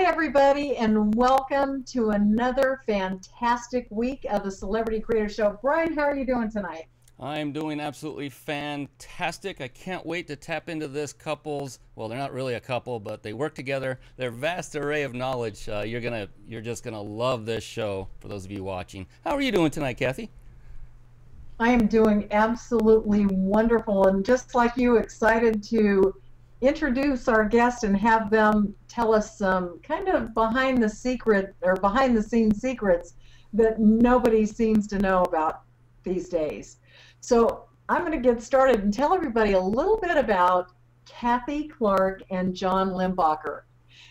everybody, and welcome to another fantastic week of the Celebrity Creator Show. Brian, how are you doing tonight? I'm doing absolutely fantastic. I can't wait to tap into this couple's, well, they're not really a couple, but they work together. Their vast array of knowledge. You're just gonna love this show for those of you watching. How are you doing tonight, Kathy? I am doing absolutely wonderful, and just like you, excited to introduce our guest and have them tell us some kind of behind the scenes secrets that nobody seems to know about these days. So I'm going to get started and tell everybody a little bit about Kathy Clark and John Limbocker.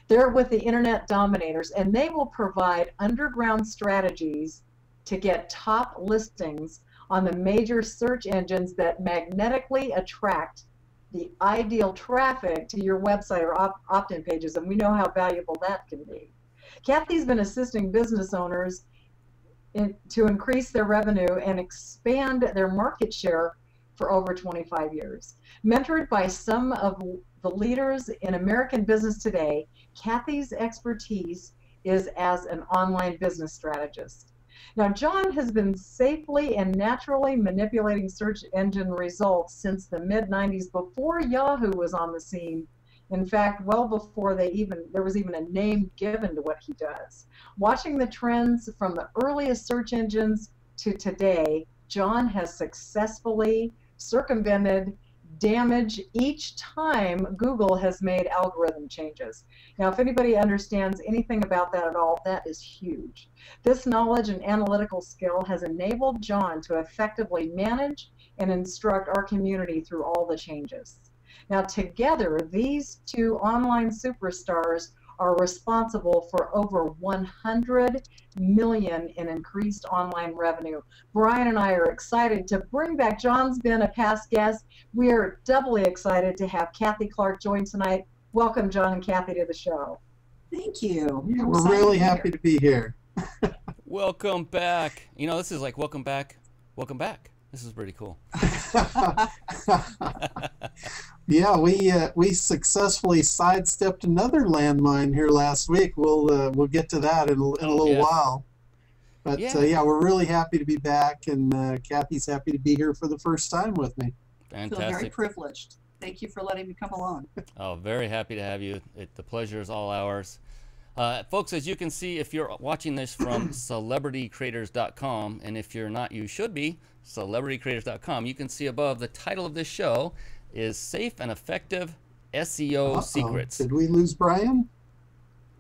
They're with the Internet Dominators, and they will provide underground strategies to get top listings on the major search engines that magnetically attract the ideal traffic to your website or opt-in pages, and we know how valuable that can be. Kathy's been assisting business owners to increase their revenue and expand their market share for over 25 years. Mentored by some of the leaders in American business today, Kathy's expertise is as an online business strategist. Now, John has been safely and naturally manipulating search engine results since the mid-90s, before Yahoo was on the scene. In fact, well before there was even a name given to what he does. Watching the trends from the earliest search engines to today, John has successfully circumvented damage each time Google has made algorithm changes. Now, if anybody understands anything about that at all, that is huge. This knowledge and analytical skill has enabled John to effectively manage and instruct our community through all the changes. Now, together, these two online superstars are responsible for over 100 million in increased online revenue. Brian and I are excited to bring back, John's been a past guest. We are doubly excited to have Kathy Clark join tonight. Welcome, John and Kathy, to the show. Thank you. Yeah, we're really happy to be here. Welcome back. You know, this is like welcome back, welcome back. This is pretty cool. Yeah, we successfully sidestepped another landmine here last week. We'll get to that in a little while. But yeah, we're really happy to be back, and Kathy's happy to be here for the first time with me. Fantastic. I feel very privileged. Thank you for letting me come along. Oh, very happy to have you. The pleasure is all ours. Folks, as you can see, if you're watching this from celebritycreators.com, and if you're not, you should be, celebritycreators.com, you can see above the title of this show is Safe and Effective SEO Secrets. Did we lose Brian?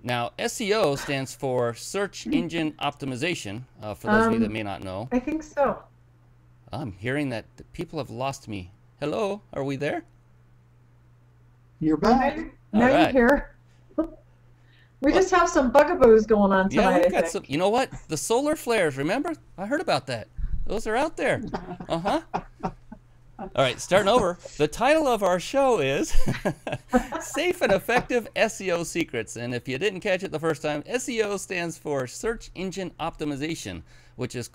Now, SEO stands for Search Engine Optimization, for those of you that may not know. I think so. I'm hearing that the people have lost me. Hello, are we there? You're back. Now you're here. We just have some bugaboos going on tonight. Yeah, we've got some. You know what? The solar flares, remember? I heard about that. Those are out there. Uh-huh. All right, starting over. The title of our show is Safe and Effective SEO Secrets. And if you didn't catch it the first time, SEO stands for Search Engine Optimization, which has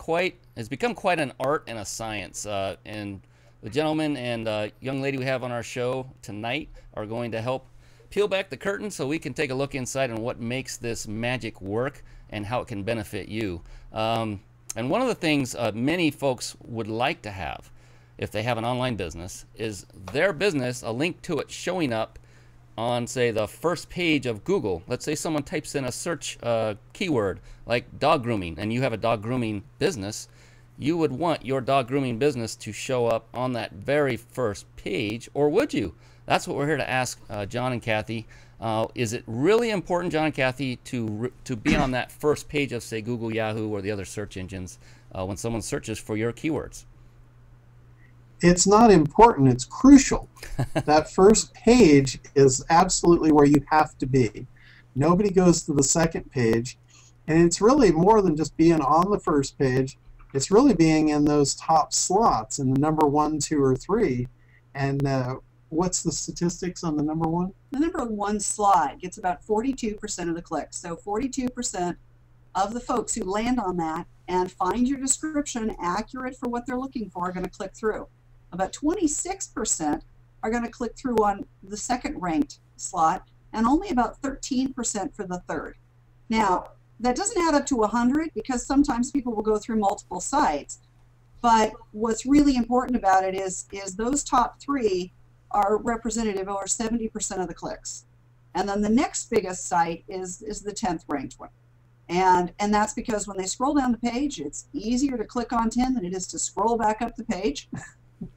become quite an art and a science. And the gentleman and young lady we have on our show tonight are going to help peel back the curtain so we can take a look inside on what makes this magic work and how it can benefit you. And one of the things many folks would like to have if they have an online business is their business, a link to it showing up on, say, the first page of Google. Let's say someone types in a search keyword like dog grooming, and you have a dog grooming business. You would want your dog grooming business to show up on that very first page, or would you? That's what we're here to ask John and Kathy. Is it really important, John and Kathy, to be on that first page of, say, Google, Yahoo, or the other search engines when someone searches for your keywords? It's not important, it's crucial. That first page is absolutely where you have to be. Nobody goes to the second page, and it's really more than just being on the first page. It's really being in those top slots in the number 1, 2, or 3. And what's the statistics on the number 1? The number 1 slot gets about 42% of the clicks. So 42% of the folks who land on that and find your description accurate for what they're looking for are going to click through. About 26% are going to click through on the second ranked slot, and only about 13% for the third. Now, that doesn't add up to 100 because sometimes people will go through multiple sites. But what's really important about it is those top three are representative of over 70% of the clicks. And then the next biggest site is the 10th ranked one. And that's because when they scroll down the page, it's easier to click on 10 than it is to scroll back up the page,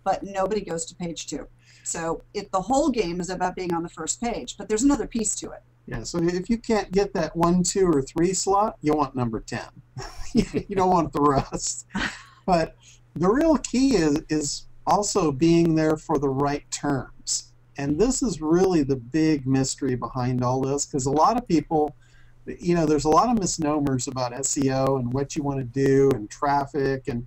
but nobody goes to page 2. So the whole game is about being on the first page, but there's another piece to it. Yeah, so if you can't get that 1, 2, or 3 slot, you want number 10. You don't want the rest. But the real key is also being there for the right terms. And this is really the big mystery behind all this, because a lot of people, there's a lot of misnomers about SEO and what you want to do and traffic, and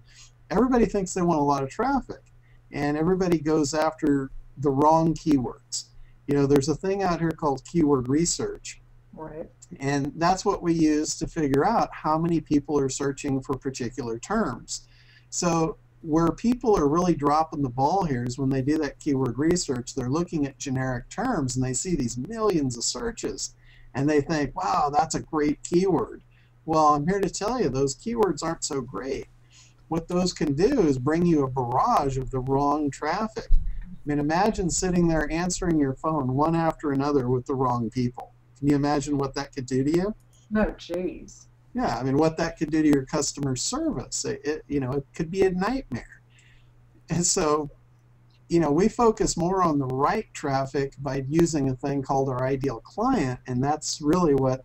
everybody thinks they want a lot of traffic, and everybody goes after the wrong keywords. There's a thing out here called keyword research. Right. And that's what we use to figure out how many people are searching for particular terms. So where people are really dropping the ball here is when they do that keyword research, they're looking at generic terms and they see these millions of searches and they think, wow, that's a great keyword. Well, I'm here to tell you those keywords aren't so great. What those can do is bring you a barrage of the wrong traffic. I mean, imagine sitting there answering your phone one after another with the wrong people. Can you imagine what that could do to you? No, jeez. Yeah, I mean, what that could do to your customer service. It could be a nightmare. And so, we focus more on the right traffic by using a thing called our ideal client, and that's really what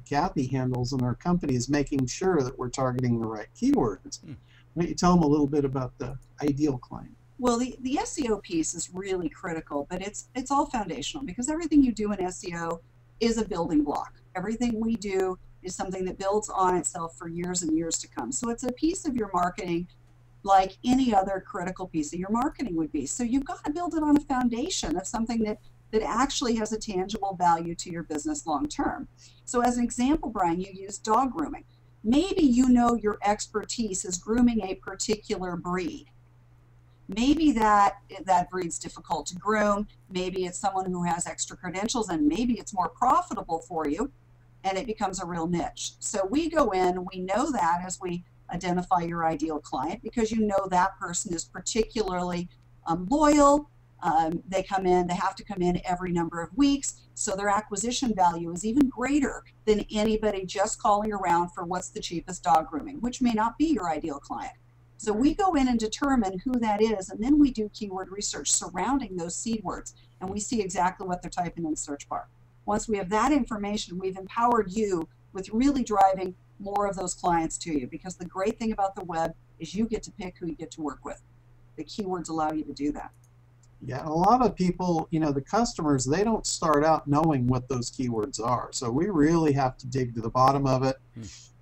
Kathy handles in our company, is making sure that we're targeting the right keywords. Why don't you tell them a little bit about the ideal client? Well, the SEO piece is really critical, but it's all foundational because everything you do in SEO is a building block. Everything we do is something that builds on itself for years and years to come. So it's a piece of your marketing like any other critical piece of your marketing would be. So you've got to build it on a foundation of something that actually has a tangible value to your business long term. So as an example, Brian, you used dog grooming. Maybe your expertise is grooming a particular breed. Maybe that breed's difficult to groom. Maybe it's someone who has extra credentials, and maybe it's more profitable for you, and it becomes a real niche. So we go in, we know that as we identify your ideal client, because that person is particularly loyal. They have to come in every number of weeks, so their acquisition value is even greater than anybody just calling around for what's the cheapest dog grooming, which may not be your ideal client. So we go in and determine who that is, and then we do keyword research surrounding those seed words, and we see exactly what they're typing in the search bar. Once we have that information, we've empowered you with really driving more of those clients to you, because the great thing about the web is you get to pick who you get to work with. The keywords allow you to do that. Yeah, a lot of people, the customers, they don't start out knowing what those keywords are. So we really have to dig to the bottom of it.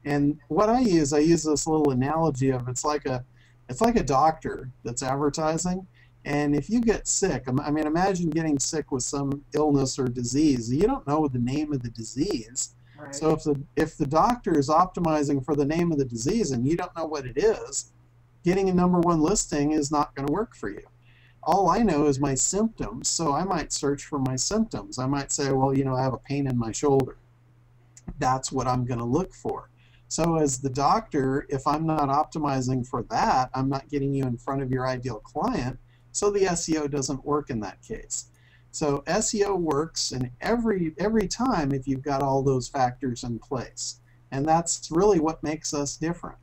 And what I use this little analogy of it's like a doctor that's advertising. And if you get sick, I mean, imagine getting sick with some illness or disease. You don't know the name of the disease. Right. So if the doctor is optimizing for the name of the disease and you don't know what it is, getting a #1 listing is not going to work for you. All I know is my symptoms, so I might search for my symptoms. I might say, well, I have a pain in my shoulder. That's what I'm going to look for. So as the doctor, if I'm not optimizing for that, I'm not getting you in front of your ideal client, so the SEO doesn't work in that case. So SEO works in every time if you've got all those factors in place. And that's really what makes us different.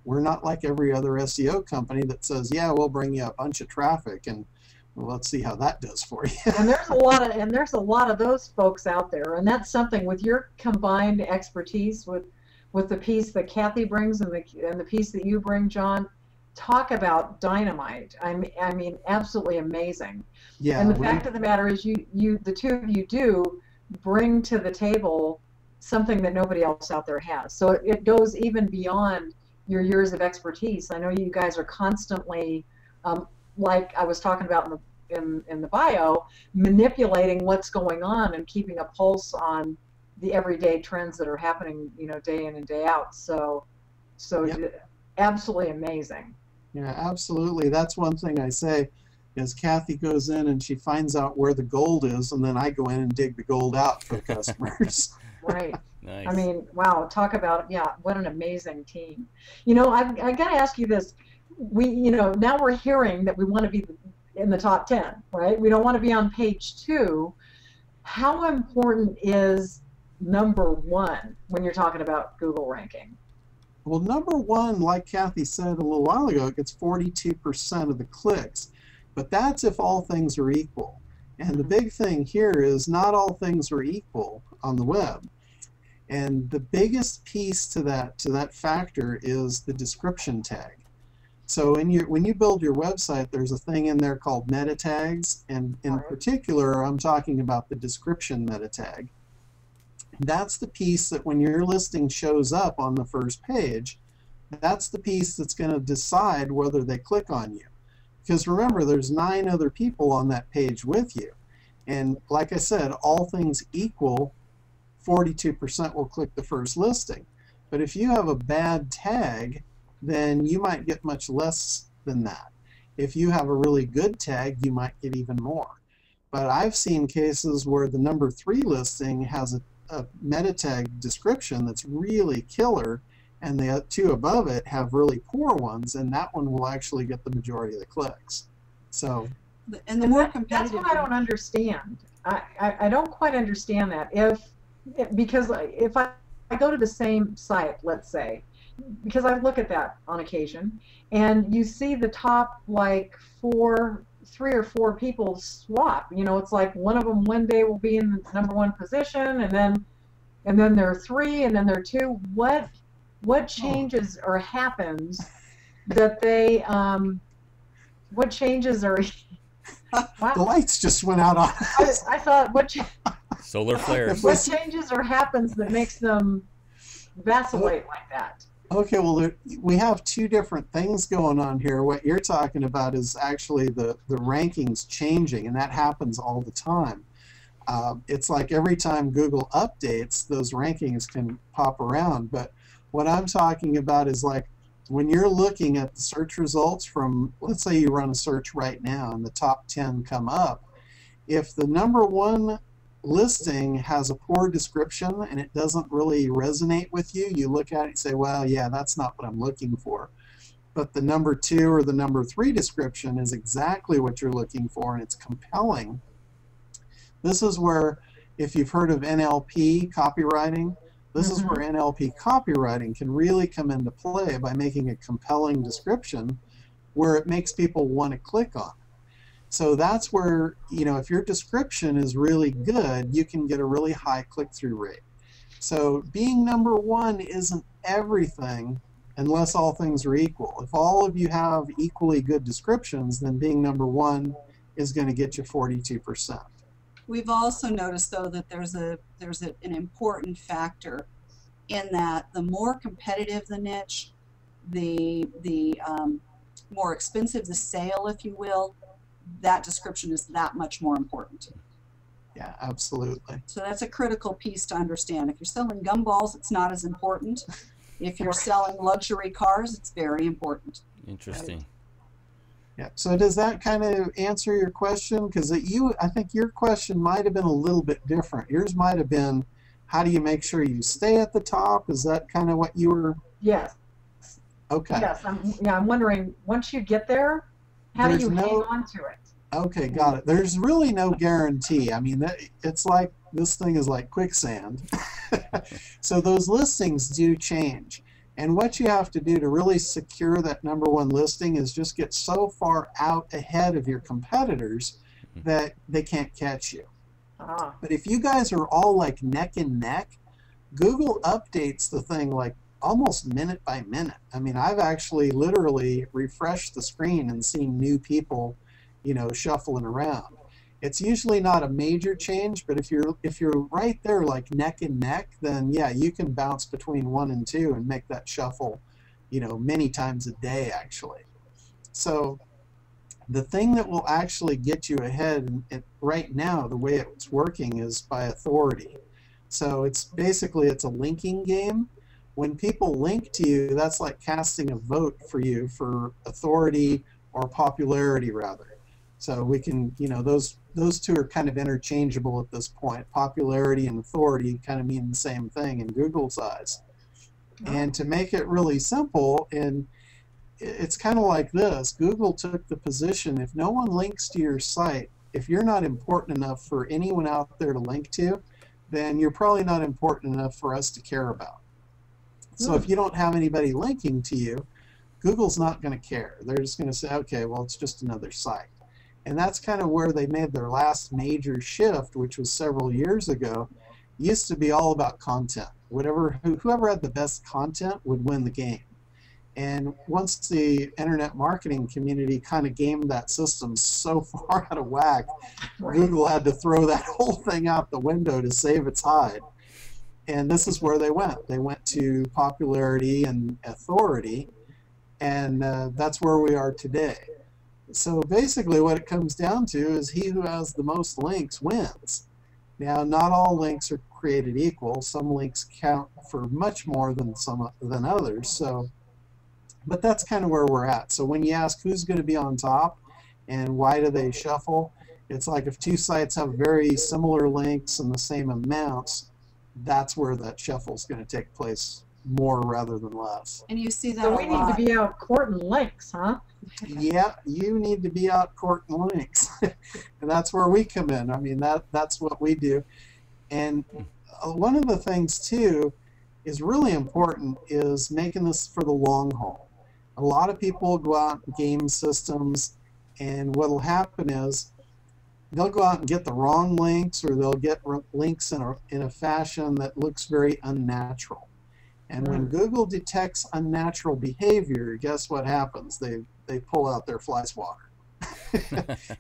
We're not like every other SEO company that says, yeah, we'll bring you a bunch of traffic and well, let's see how that does for you. And there's a lot of those folks out there, and that's something with your combined expertise with the piece that Kathy brings and the piece that you bring, John. Talk about dynamite. I mean, absolutely amazing. Yeah. And the fact of the matter is, the two of you do bring to the table something that nobody else out there has. So it goes even beyond your years of expertise. I know you guys are constantly, like I was talking about in the bio, manipulating what's going on and keeping a pulse on the everyday trends that are happening, day in and day out. So Yep. Absolutely amazing. Yeah, absolutely. That's one thing I say. is Kathy goes in and she finds out where the gold is, and then I go in and dig the gold out for customers. Right. Nice. I mean, wow, talk about, yeah, what an amazing team. You know, I got to ask you this. Now we're hearing that we want to be in the top 10, right? We don't want to be on page 2. How important is number 1 when you're talking about Google ranking? Well, number 1, like Kathy said a little while ago, it gets 42% of the clicks. But that's if all things are equal. And the big thing here is not all things are equal on the web. And the biggest piece to that factor is the description tag. So when you build your website, there's a thing in there called meta tags, and in particular, I'm talking about the description meta tag. That's the piece that when your listing shows up on the first page, that's the piece that's going to decide whether they click on you. Because remember, there's 9 other people on that page with you. And like I said, all things equal, 42% will click the first listing. But if you have a bad tag, then you might get much less than that. If you have a really good tag, you might get even more. But I've seen cases where the number 3 listing has a meta tag description that's really killer, and the 2 above it have really poor ones, and that one will actually get the majority of the clicks. So, and the more competitive, that's what I don't understand. I don't quite understand that. Because if I go to the same site, let's say, because I look at that on occasion, and you see the top like 3 or 4 people swap. You know, it's like one of them one day will be in the number 1 position, and then there are 3, and then there are 2. What changes or happens that they what changes are wow. The lights just went out on us. I thought Solar flares. what changes or happens that makes them vacillate like that? Okay, well, we have 2 different things going on here. What you're talking about is actually the rankings changing, and that happens all the time. It's like every time Google updates, those rankings can pop around. But what I'm talking about is like when you're looking at the search results from, let's say you run a search right now and the top 10 come up, if the number 1 listing has a poor description and it doesn't really resonate with you, you look at it and say, well, yeah, that's not what I'm looking for. But the number 2 or the number 3 description is exactly what you're looking for, and it's compelling. This is where, if you've heard of NLP copywriting, this is where NLP copywriting can really come into play by making a compelling description where it makes people want to click on it. So that's where, if your description is really good, you can get a really high click-through rate. So being number 1 isn't everything unless all things are equal. If all of you have equally good descriptions, then being number 1 is going to get you 42%. We've also noticed, though, that there's an important factor in that the more competitive the niche, the more expensive the sale, if you will, that description is that much more important. Yeah, absolutely. So that's a critical piece to understand. If you're selling gumballs, it's not as important. If you're selling luxury cars, it's very important. Interesting. Yeah. So does that kind of answer your question? Because I think your question might have been a little bit different. Yours might have been, how do you make sure you stay at the top? Is that kind of what you were? Yes. Okay. Yes. I'm wondering, once you get there, how do you hang on to it? Okay, got it. There's really no guarantee. I mean, it's like this thing is like quicksand. So those listings do change. And what you have to do to really secure that number 1 listing is just get so far out ahead of your competitors that they can't catch you. But if you guys are all like neck and neck, Google updates the thing like almost minute by minute. I mean, I've actually literally refreshed the screen and seen new people, shuffling around. It's usually not a major change, but if you're right there like neck and neck, then yeah, you can bounce between 1 and 2 and make that shuffle, many times a day actually. So the thing that will actually get you ahead right now, the way it's working, is by authority. So it's a linking game. When people link to you, that's like casting a vote for you for authority, or popularity rather. So we can, those two are kind of interchangeable at this point. Popularity and authority kind of mean the same thing in Google's eyes. And to make it really simple, and it's kind of like this, Google took the position, if no one links to your site, if you're not important enough for anyone out there to link to, then you're probably not important enough for us to care about. So if you don't have anybody linking to you, Google's not going to care. They're just going to say, okay, well, it's just another site. And that's kind of where they made their last major shift, which was several years ago. It used to be all about content. Whoever had the best content would win the game. And once the internet marketing community kind of gamed that system so far out of whack, Google had to throw that whole thing out the window to save its hide. And this is where they went. They went to popularity and authority, and that's where we are today. So basically what it comes down to is he who has the most links wins. Now, not all links are created equal. Some links count for much more than others. But that's kind of where we're at. So when you ask who's going to be on top and why do they shuffle, it's like if two sites have very similar links and the same amounts, that's where that shuffle is going to take place more rather than less. And you see that so we need to be out courting links, huh? Yeah, you need to be out courting links. And that's where we come in. I mean, that's what we do. And one of the things, too, is really important is making this for the long haul. A lot of people go out and game systems, and what will happen is they'll go out and get the wrong links, or they'll get links in a fashion that looks very unnatural. And when Google detects unnatural behavior, guess what happens? They pull out their fly swatter.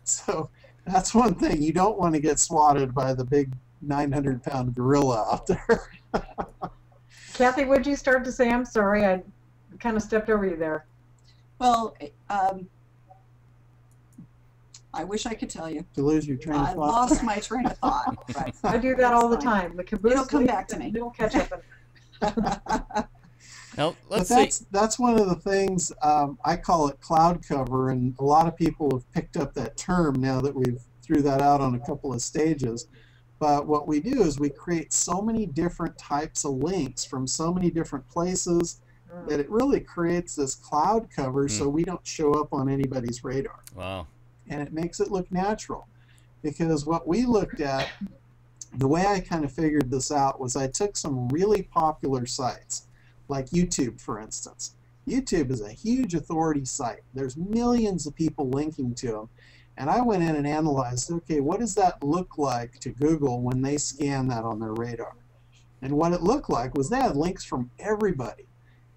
So that's one thing. You don't want to get swatted by the big 900-pound gorilla out there. Kathy, would you start to say? I'm sorry, I kind of stepped over you there. Well, I wish I could tell you. To lose your train of I thought. lost my train of thought. Right. I do that all the time. The caboose It'll come back to me. It'll catch up. Now, let's But see. that's one of the things, I call it cloud cover, and a lot of people have picked up that term now that we've threw that out on a couple of stages. But what we do is we create so many different types of links from so many different places that it really creates this cloud cover so we don't show up on anybody's radar. Wow. And it makes it look natural. Because what we looked at, the way I kind of figured this out was I took some really popular sites, like YouTube, for instance. YouTube is a huge authority site. There's millions of people linking to them. And I went in and analyzed, okay, what does that look like to Google when they scan that on their radar? And what it looked like was they had links from everybody.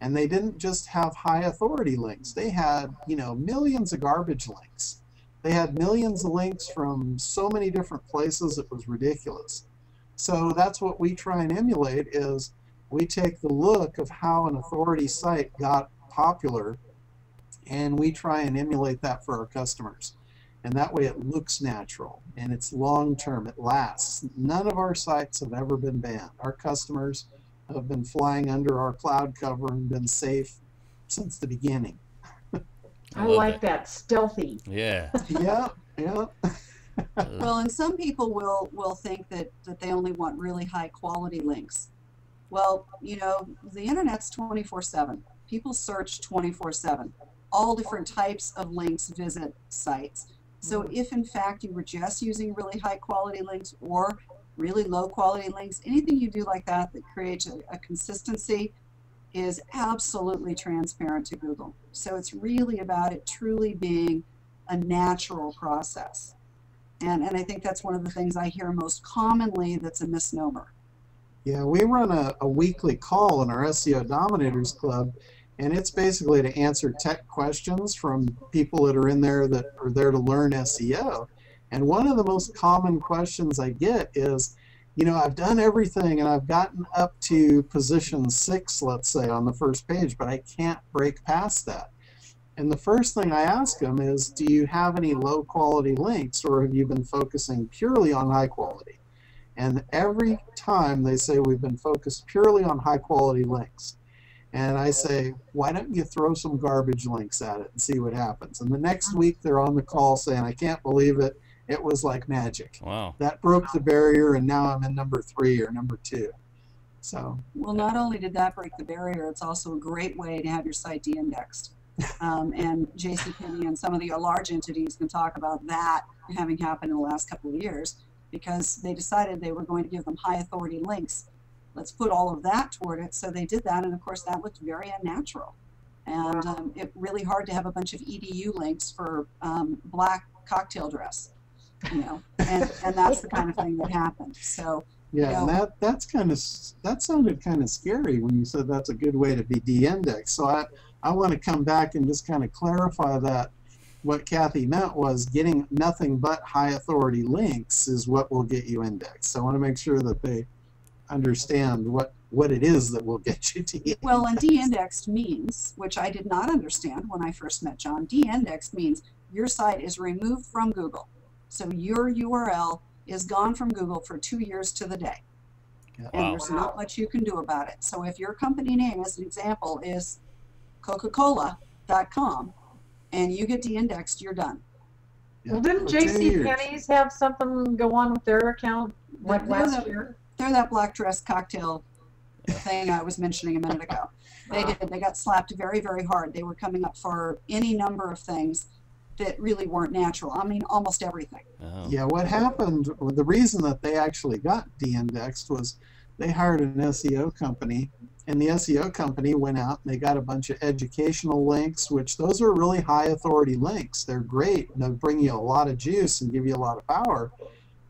And they didn't just have high authority links. They had, millions of garbage links. They had millions of links from so many different places it was ridiculous. So that's what we try and emulate is we take the look of how an authority site got popular and we try and emulate that for our customers. And that way it looks natural and it's long term, it lasts. None of our sites have ever been banned. Our customers have been flying under our cloud cover and been safe since the beginning. I like that. Stealthy. Yeah. Yeah, yeah. Well, and some people will think that they only want really high quality links. Well, the internet's 24/7. People search 24/7. All different types of links visit sites. So if in fact you were just using really high quality links or really low quality links, anything you do like that creates a consistency is absolutely transparent to Google. So it's really about it truly being a natural process. And I think that's one of the things I hear most commonly that's a misnomer. Yeah, we run a weekly call in our SEO Dominators Club, and it's basically to answer tech questions from people that are in there that are there to learn SEO. And one of the most common questions I get is, I've done everything and I've gotten up to position 6, let's say, on the first page, but I can't break past that. And the first thing I ask them is, do you have any low quality links or have you been focusing purely on high quality? And every time they say we've been focused purely on high quality links. And I say, why don't you throw some garbage links at it and see what happens? And the next week they're on the call saying, I can't believe it. It was like magic. Wow. That broke the barrier, and now I'm in number 3 or number 2. So. Well, not only did that break the barrier, it's also a great way to have your site de-indexed. And JCPenney and some of the large entities can talk about that having happened in the last couple of years, because they decided they were going to give them high authority links. Let's put all of that toward it. So they did that, and of course that looked very unnatural. And it's really hard to have a bunch of EDU links for black cocktail dress, you know, and that's the kind of thing that happened. So yeah, you know, and that sounded kind of scary when you said that's a good way to be de-indexed. So I want to come back and just kind of clarify that what Kathy meant was getting nothing but high authority links is what will get you indexed. So I want to make sure that they understand what it is that will get you de-indexed. well, and de-indexed means, which I did not understand when I first met John, de-indexed means your site is removed from Google. So your URL is gone from Google for 2 years to the day. Yeah. And Wow. there's not much you can do about it. So if your company name, as an example, is Coca-Cola.com and you get de-indexed, you're done. Yeah, Well, didn't for 2 years. JCPenney's have something go on with their account like last year? They're that black dress cocktail thing I was mentioning a minute ago. They did. They got slapped very, very hard. They were coming up for any number of things that really weren't natural. I mean, almost everything. Oh. Yeah, what happened, the reason that they actually got de-indexed was they hired an SEO company, and the SEO company went out and they got a bunch of educational links, which those are really high authority links. They're great, and they'll bring you a lot of juice and give you a lot of power.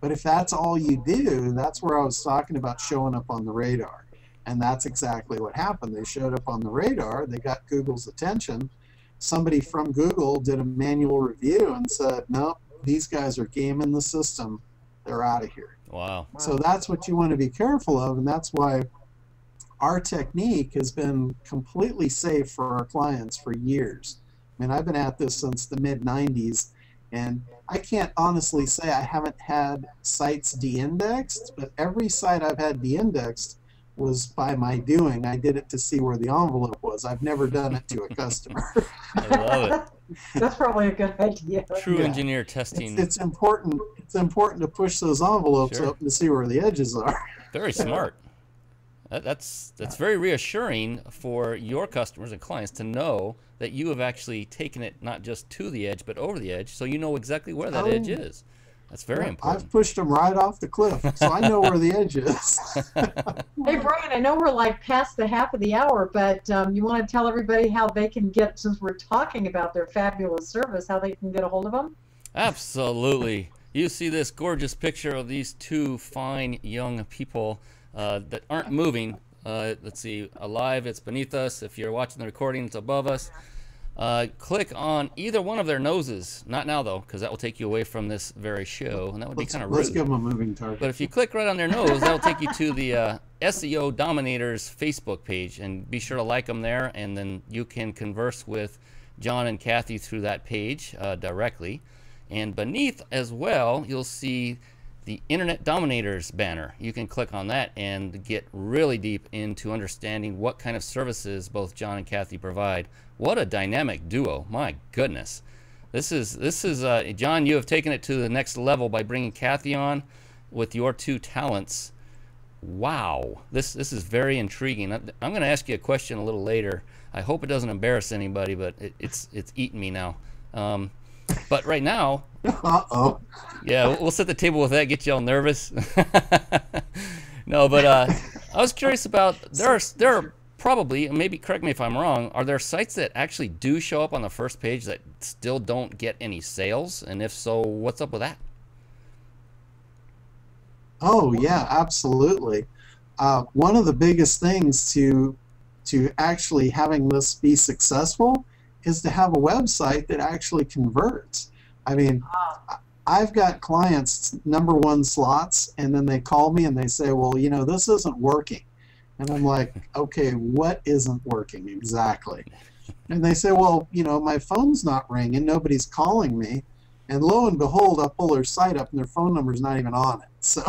But if that's all you do, that's where I was talking about showing up on the radar. And that's exactly what happened. They showed up on the radar, they got Google's attention. Somebody from Google did a manual review and said, no, these guys are gaming the system. They're out of here. Wow. So that's what you want to be careful of, and that's why our technique has been completely safe for our clients for years. I mean, I've been at this since the mid-90s, and I can't honestly say I haven't had sites de-indexed, but every site I've had de-indexed was by my doing. I did it to see where the envelope was. I've never done it to a customer. I love it. That's probably a good idea. True Yeah. engineer testing. It's important. It's important to push those envelopes Sure. up to see where the edges are. Very smart. That's very reassuring for your customers and clients to know that you have actually taken it not just to the edge, but over the edge, so you know exactly where that edge is. That's very important. I've pushed them right off the cliff, so I know where the edge is. Hey, Brian, I know we're like past the half of the hour, but you want to tell everybody how they can get, since we're talking about their fabulous service, how they can get a hold of them? Absolutely. You see this gorgeous picture of these two fine young people that aren't moving. Let's see, alive, it's beneath us. If you're watching the recording, it's above us. Click on either one of their noses. Not now, though, because that will take you away from this very show, and that would be kind of rude. Let's give them a moving target. But if you click right on their nose, that will take you to the SEO Dominators Facebook page, and be sure to like them there, and then you can converse with John and Kathy through that page directly. And beneath as well, you'll see the Internet Dominators banner. You can click on that and get really deep into understanding what kind of services both John and Kathy provide. What a dynamic duo! My goodness, this is John. You have taken it to the next level by bringing Kathy on with your two talents. Wow, this is very intriguing. I'm going to ask you a question a little later. I hope it doesn't embarrass anybody, but it's eating me now. But right now, Uh-oh. yeah, we'll set the table with that. Get you all nervous. No, but I was curious about there are probably, maybe correct me if I'm wrong, are there sites that actually do show up on the first page that still don't get any sales? And if so, what's up with that? Oh yeah, absolutely. One of the biggest things to actually having this be successful is to have a website that actually converts. I mean, I've got clients #1 slots, and then they call me and they say, well, you know, this isn't working. And I'm like, okay, what isn't working exactly? And they say, well, you know, my phone's not ringing, nobody's calling me. And lo and behold, I pull their site up and their phone number's not even on it. So,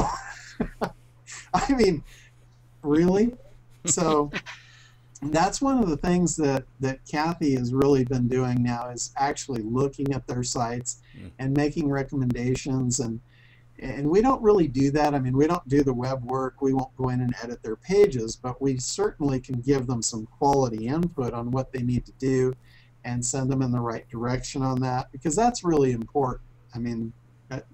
I mean, really? So, And that's one of the things that Kathy has really been doing now, is actually looking at their sites and making recommendations. And we don't really do that. I mean, we don't do the web work. We won't go in and edit their pages, but we certainly can give them some quality input on what they need to do and send them in the right direction on that, because that's really important. I mean,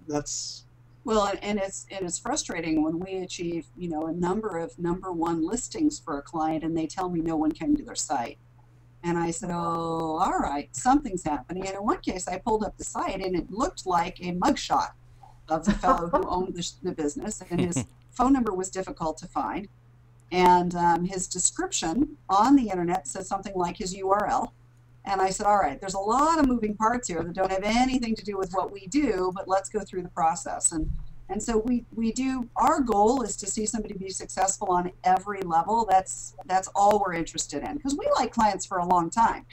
that's... Well, and it's frustrating when we achieve, you know, a number of #1 listings for a client and they tell me no one came to their site. And I said, oh, all right, something's happening. And in one case, I pulled up the site and it looked like a mugshot of the fellow who owned the business, and his phone number was difficult to find. And his description on the internet said something like his URL. And I said, all right, there's a lot of moving parts here that don't have anything to do with what we do, but let's go through the process. And so we do, our goal is to see somebody be successful on every level. That's all we're interested in, because we like clients for a long time.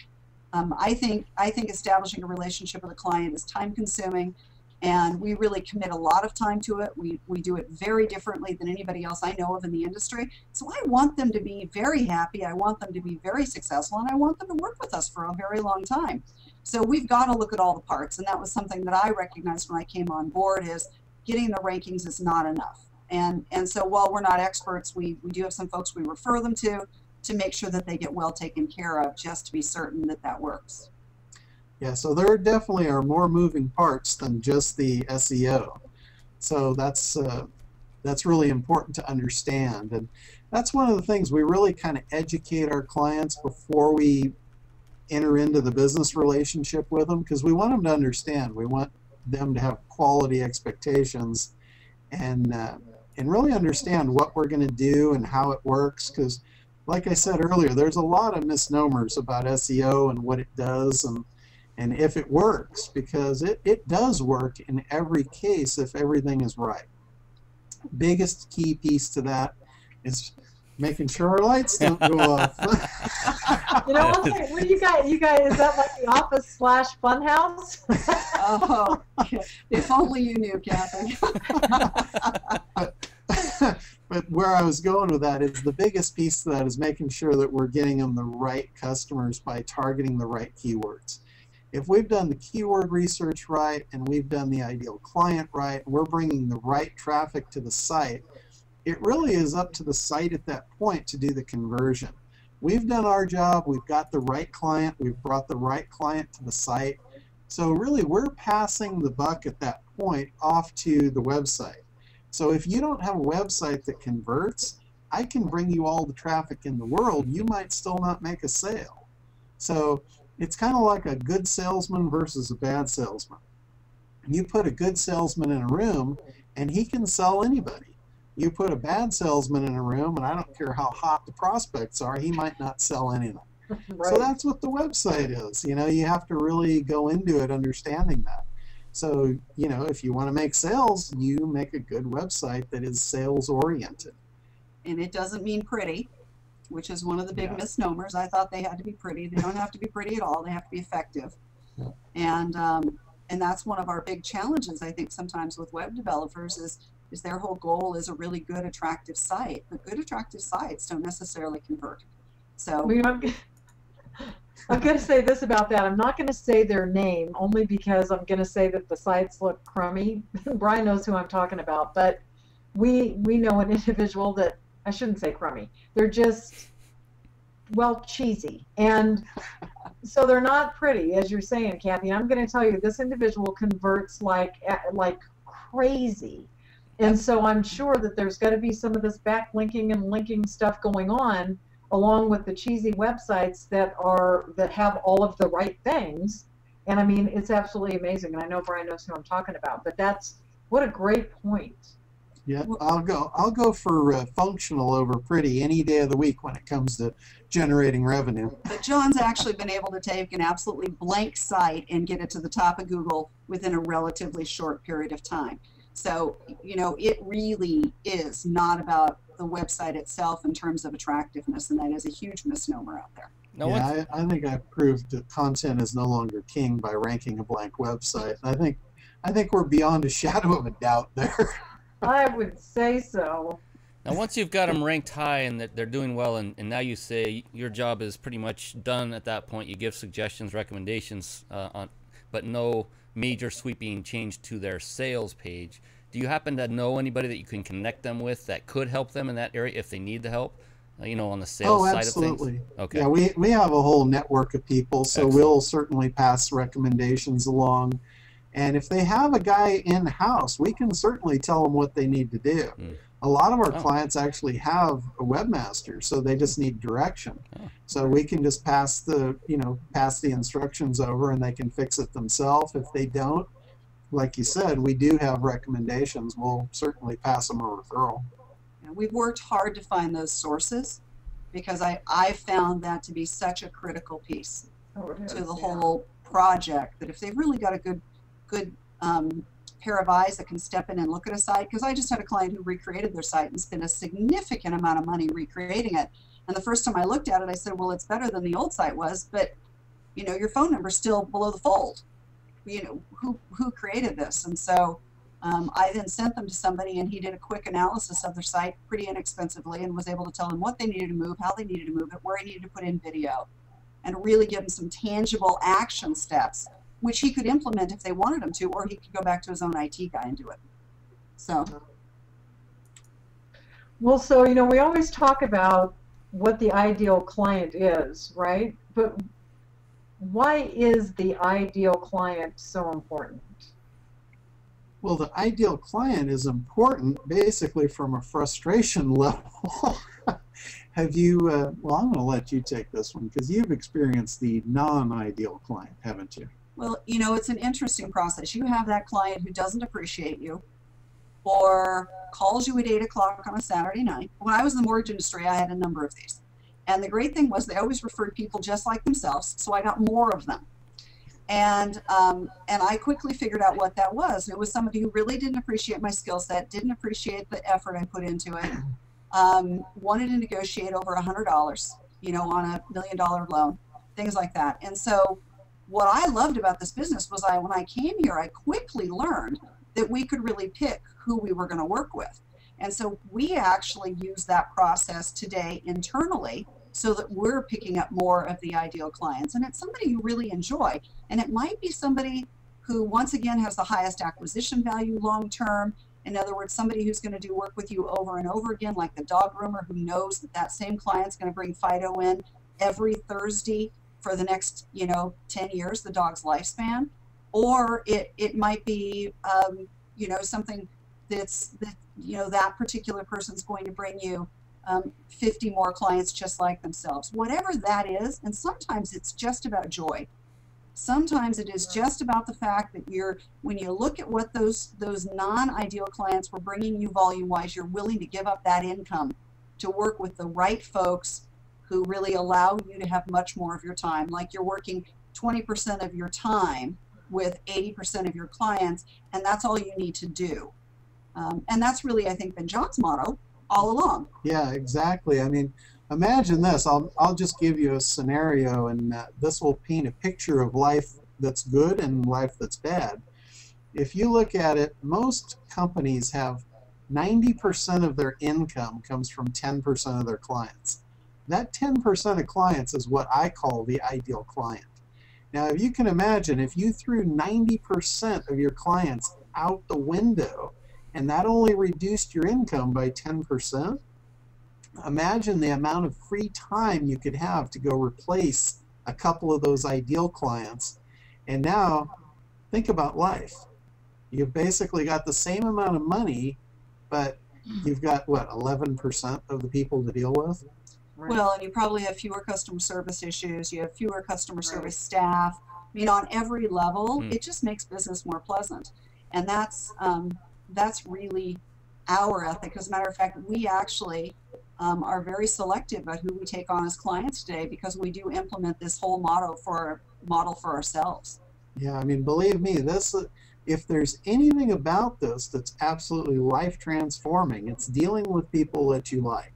I think establishing a relationship with a client is time consuming, and we really commit a lot of time to it. We do it very differently than anybody else I know of in the industry. So I want them to be very happy. I want them to be very successful, and I want them to work with us for a very long time. So we've got to look at all the parts, and that was something that I recognized when I came on board, is getting the rankings is not enough. And so while we're not experts, we do have some folks we refer them to make sure that they get well taken care of, just to be certain that that works. Yeah, so there definitely are more moving parts than just the SEO. So that's really important to understand. And that's one of the things we really kind of educate our clients before we enter into the business relationship with them, because we want them to understand. We want them to have quality expectations and really understand what we're going to do and how it works, because like I said earlier, there's a lot of misnomers about SEO and what it does and if it works, because it does work in every case if everything is right. Biggest key piece to that is making sure our lights don't go off. You know what? What do you guys? Is that like the Office / Funhouse? Oh, if only you knew, Kathy. But where I was going with that is the biggest piece to that is making sure that we're getting them the right customers by targeting the right keywords. If we've done the keyword research right and we've done the ideal client right, and we're bringing the right traffic to the site, it really is up to the site at that point to do the conversion. We've done our job, we've got the right client, we've brought the right client to the site. So really we're passing the buck at that point off to the website. So if you don't have a website that converts, I can bring you all the traffic in the world, you might still not make a sale. So it's kind of like a good salesman versus a bad salesman. You put a good salesman in a room and he can sell anybody. You put a bad salesman in a room, and I don't care how hot the prospects are, he might not sell any of them. Right. So that's what the website is. You know, you have to really go into it understanding that. So, you know, if you want to make sales, you make a good website that is sales oriented. And it doesn't mean pretty, which is one of the big misnomers. I thought they had to be pretty. They don't have to be pretty at all. They have to be effective. Yeah. And that's one of our big challenges, I think, sometimes with web developers is their whole goal is a really good, attractive site. But good, attractive sites don't necessarily convert. So I'm going to say this about that. I'm not going to say their name, only because I'm going to say that the sites look crummy. Brian knows who I'm talking about. But we know an individual that, I shouldn't say crummy. They're just, well, cheesy. And so they're not pretty, as you're saying, Kathy. I'm going to tell you, this individual converts like crazy. And so I'm sure that there's got to be some of this backlinking and linking stuff going on, along with the cheesy websites that have all of the right things. And I mean, it's absolutely amazing. And I know Brian knows who I'm talking about. But what a great point. Yeah, I'll go for functional over pretty any day of the week when it comes to generating revenue. But John's actually been able to take an absolutely blank site and get it to the top of Google within a relatively short period of time. So, you know, it really is not about the website itself in terms of attractiveness, and that is a huge misnomer out there. No, yeah, I think I've proved that content is no longer king by ranking a blank website. I think we're beyond a shadow of a doubt there. I would say so. Now, once you've got them ranked high and that they're doing well, and now you say your job is pretty much done at that point, you give suggestions, recommendations, but no major sweeping change to their sales page. Do you happen to know anybody that you can connect them with that could help them in that area if they need the help? You know, on the sales side of things? Absolutely. Okay. Yeah, we have a whole network of people, so Excellent. we'll certainly pass recommendations along. And if they have a guy in-house, we can certainly tell them what they need to do. A lot of our clients actually have a webmaster, so they just need direction. So we can just pass the instructions over, and they can fix it themselves. If they don't, like you said, we do have recommendations. We'll certainly pass them a referral. We've worked hard to find those sources because I found that to be such a critical piece to the whole project, that if they've really got a good pair of eyes that can step in and look at a site, because I just had a client who recreated their site and spent a significant amount of money recreating it. And the first time I looked at it, I said, well, it's better than the old site was, but you know, your phone number's still below the fold. You know, who created this? And so I then sent them to somebody, and he did a quick analysis of their site pretty inexpensively and was able to tell them what they needed to move, how they needed to move it, where he needed to put in video, and really give them some tangible action steps, which he could implement if they wanted him to, or he could go back to his own IT guy and do it. So. Well, so, you know, we always talk about what the ideal client is, right? But why is the ideal client so important? Well, the ideal client is important basically from a frustration level. Have you, well, I'm going to let you take this one because you've experienced the non-ideal client, haven't you? Well, you know, it's an interesting process. You have that client who doesn't appreciate you or calls you at 8 o'clock on a Saturday night. When I was in the mortgage industry, I had a number of these. And the great thing was they always referred people just like themselves, so I got more of them. And I quickly figured out what that was. It was somebody who really didn't appreciate my skill set, didn't appreciate the effort I put into it, wanted to negotiate over $100, you know, on a $1 million loan, things like that. And so what I loved about this business was when I came here, I quickly learned that we could really pick who we were going to work with. And so we actually use that process today internally so that we're picking up more of the ideal clients. And it's somebody you really enjoy. And it might be somebody who, once again, has the highest acquisition value long term. In other words, somebody who's going to do work with you over and over again, like the dog groomer who knows that that same client's going to bring Fido in every Thursday for the next, you know, 10 years, the dog's lifespan. Or it might be, you know, something that, you know, that particular person's going to bring you 50 more clients just like themselves. Whatever that is, and sometimes it's just about joy. Sometimes it is just about the fact that when you look at what those non-ideal clients were bringing you volume-wise, you're willing to give up that income to work with the right folks who really allow you to have much more of your time. Like you're working 20% of your time with 80% of your clients, and that's all you need to do. And that's really, I think, been John's motto all along. Yeah, exactly. I mean, imagine this. I'll just give you a scenario, and this will paint a picture of life that's good and life that's bad. If you look at it, most companies have 90% of their income comes from 10% of their clients. That 10% of clients is what I call the ideal client. Now, if you can imagine, if you threw 90% of your clients out the window, and that only reduced your income by 10%, imagine the amount of free time you could have to go replace a couple of those ideal clients. And now, think about life. You've basically got the same amount of money, but you've got, what, 11% of the people to deal with? Right. Well, and you probably have fewer customer service issues. You have fewer customer service staff. I mean, on every level, it just makes business more pleasant. And that's really our ethic. As a matter of fact, we actually are very selective about who we take on as clients today because we do implement this whole model for ourselves. Yeah, I mean, believe me, if there's anything about this that's absolutely life transforming, it's dealing with people that you like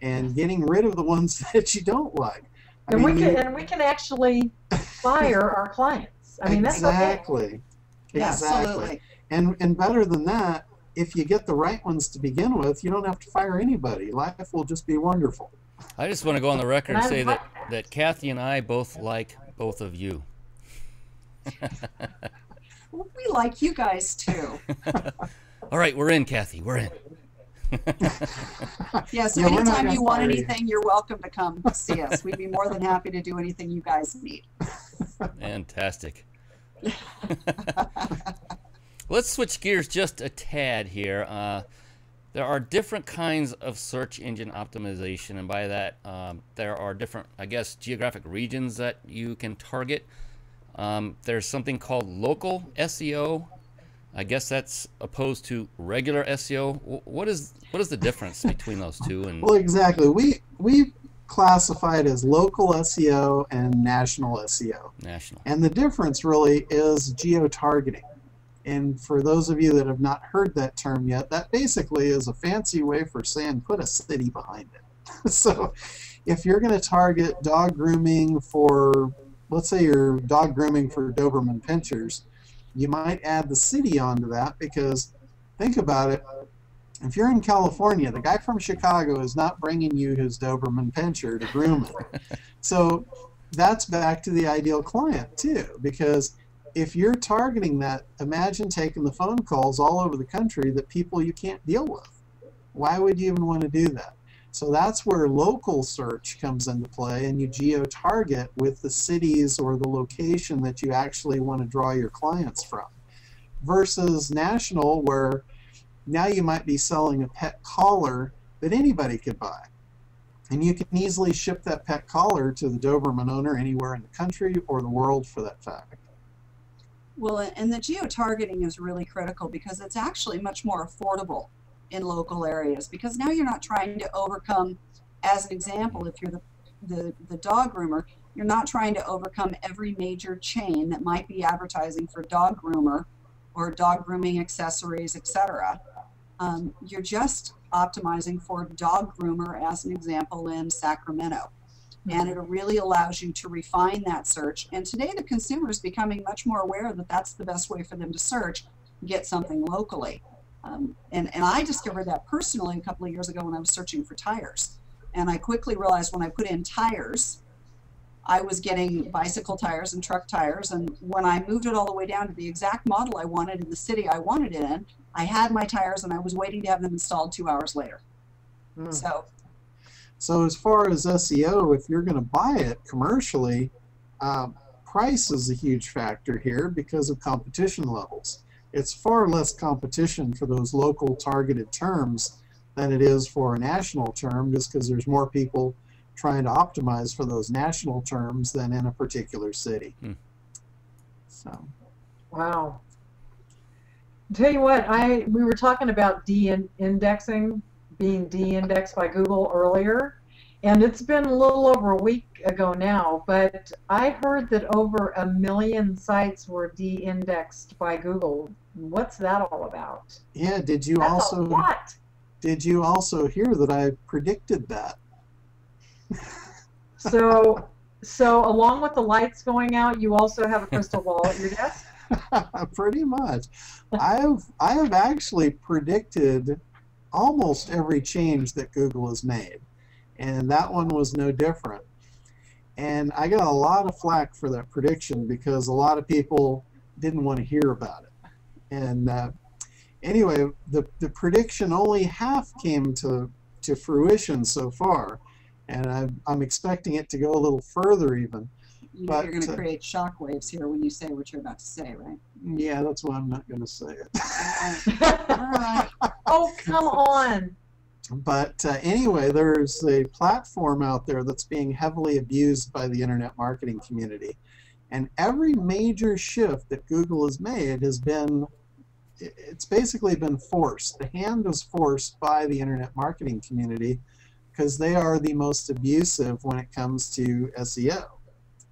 and getting rid of the ones that you don't like. And we can actually fire our clients. I mean, exactly. that's okay. Yeah, Exactly. absolutely. And better than that, if you get the right ones to begin with, you don't have to fire anybody. Life will just be wonderful. I just want to go on the record And and I say like that Kathy and I both like both of you. Well, we like you guys too. All right, we're in, Kathy. We're in. Yeah, so Yeah, we're not anytime gonna you want fire you. anything, you're welcome to come see us. We'd be more than happy to do anything you guys need. Fantastic. Let's switch gears just a tad here. There are different kinds of search engine optimization, and by that, there are different, I guess, geographic regions that you can target. There's something called local SEO. I guess that's opposed to regular SEO. What is the difference between those two? And Well, exactly. We classify it as local SEO and national SEO. national. And the difference really is geo-targeting. And for those of you that have not heard that term yet, that basically is a fancy way for saying put a city behind it. So if you're going to target dog grooming for, let's say you're dog grooming for Doberman Pinschers, you might add the city onto that, because think about it. If you're in California, the guy from Chicago is not bringing you his Doberman Pinscher to groom it. So that's back to the ideal client too, because if you're targeting that, imagine taking the phone calls all over the country that people you can't deal with. Why would you even want to do that? So that's where local search comes into play, and you geo-target with the cities or the location that you actually want to draw your clients from. Versus national, where now you might be selling a pet collar that anybody could buy. And you can easily ship that pet collar to the Doberman owner anywhere in the country or the world for that fact. Well, and the geo-targeting is really critical because it's actually much more affordable in local areas, because now you're not trying to overcome, as an example, if you're the dog groomer, you're not trying to overcome every major chain that might be advertising for dog groomer or dog grooming accessories, etc. You're just optimizing for dog groomer, as an example, in Sacramento. And it really allows you to refine that search. And today the consumer is becoming much more aware that that's the best way for them to search, get something locally. And I discovered that personally a couple of years ago when I was searching for tires. And I quickly realized when I put in tires, I was getting bicycle tires and truck tires. And when I moved it all the way down to the exact model I wanted in the city I wanted it in, I had my tires and I was waiting to have them installed 2 hours later. So as far as SEO, if you're going to buy it commercially, price is a huge factor here because of competition levels. It's far less competition for those local targeted terms than it is for a national term, just because there's more people trying to optimize for those national terms than in a particular city. So, Wow. Tell you what, we were talking about de-indexing, being de-indexed by Google earlier, and it's been a little over a week ago now, but I heard that over 1 million sites were de-indexed by Google. What's that all about? yeah, did you That's a also lot. did you also hear that I predicted that? So along with the lights going out, you also have a crystal ball at your desk? Pretty much. I have actually predicted almost every change that Google has made, and that one was no different. And I got a lot of flack for that prediction because a lot of people didn't want to hear about it. And anyway, the prediction only half came to fruition so far, and I'm expecting it to go a little further even. You know But, you're going to create shock waves here when you say what you're about to say, right? Yeah, that's why I'm not going to say it. All right. Oh, come on. But anyway, there's a platform out there that's being heavily abused by the internet marketing community. And every major shift that Google has made has been, it's basically been forced. The hand was forced by the internet marketing community because they are the most abusive when it comes to SEO.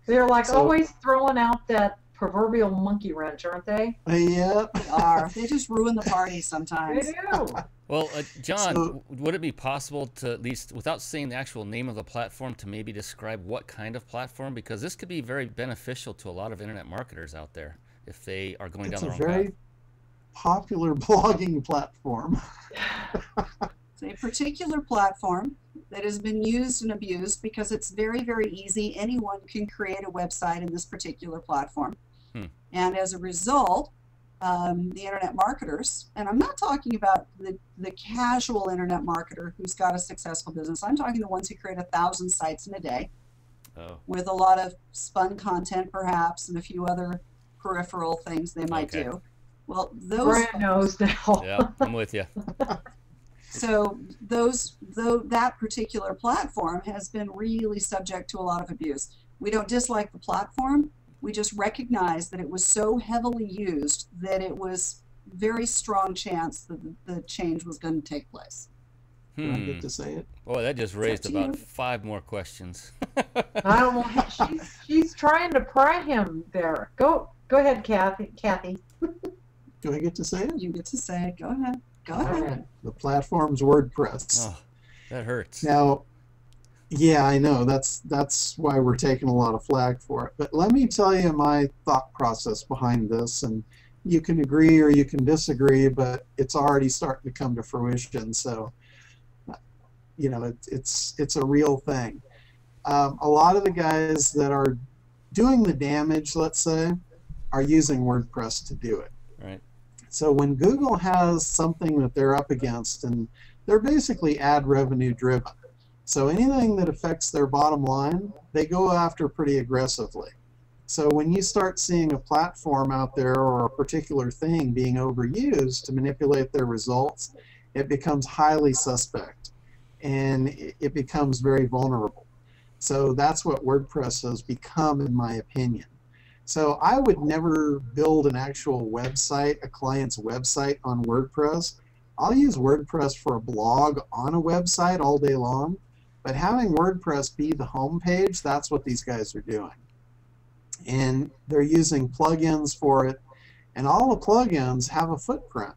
They're like So- always throwing out that proverbial monkey wrench, aren't they? Yeah. They are. They just ruin the party They sometimes. do. Well, John, So- would it be possible to, at least without saying the actual name of the platform, to maybe describe what kind of platform? Because this could be very beneficial to a lot of internet marketers out there if they are going It's down a the wrong very, path. popular blogging platform. It's a particular platform that has been used and abused because it's very, very easy. Anyone can create a website in this particular platform. And as a result, the internet marketers, and I'm not talking about the casual internet marketer who's got a successful business. I'm talking the ones who create 1,000 sites in a day with a lot of spun content perhaps and a few other peripheral things they might do. Well, those Brand knows now. Yeah, I'm with you. So that particular platform has been really subject to a lot of abuse. We don't dislike the platform. We just recognize that it was so heavily used that it was very strong chance that the change was going to take place. Do I get to say it? Boy, that just raised about 5 more questions. I don't know. She's trying to pry him there. Go ahead, Kathy. Do I get to say it? You get to say it. Go ahead. Go ahead. The platform's WordPress. Oh, that hurts. Now, yeah, I know. That's why we're taking a lot of flack for it. But let me tell you my thought process behind this, and you can agree or you can disagree, but it's already starting to come to fruition. So, you know, it's a real thing. A lot of the guys that are doing the damage, let's say, are using WordPress to do it. Right. So when Google has something that they're up against, and they're basically ad revenue driven, so anything that affects their bottom line, they go after pretty aggressively. So when you start seeing a platform out there or a particular thing being overused to manipulate their results, it becomes highly suspect, and it becomes very vulnerable. So that's what WordPress has become, in my opinion. So I would never build an actual website, a client's website on WordPress. I'll use WordPress for a blog on a website all day long, but having WordPress be the home page, that's what these guys are doing. And they're using plugins for it, and all the plugins have a footprint.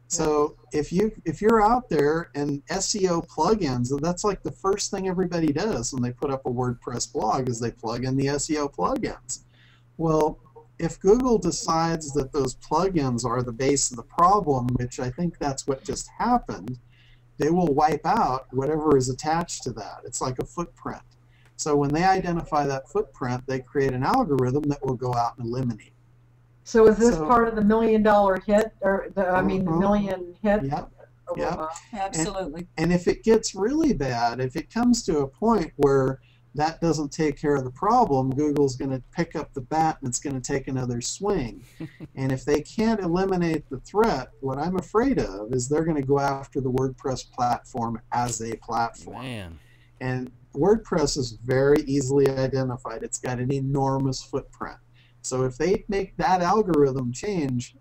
So if you're out there and SEO plugins, that's like the first thing everybody does when they put up a WordPress blog is they plug in the SEO plugins. Well, if Google decides that those plugins are the base of the problem, which I think that's what just happened, they will wipe out whatever is attached to that. It's like a footprint. So when they identify that footprint, they create an algorithm that will go out and eliminate. So is this part of the $1 million hit, or the million hit? Yep. Yep. Absolutely. And if it gets really bad, if it comes to a point where that doesn't take care of the problem, Google's going to pick up the bat and it's going to take another swing. And if they can't eliminate the threat, what I'm afraid of is they're going to go after the WordPress platform as a platform. Man. And WordPress is very easily identified. It's got an enormous footprint. So if they make that algorithm change,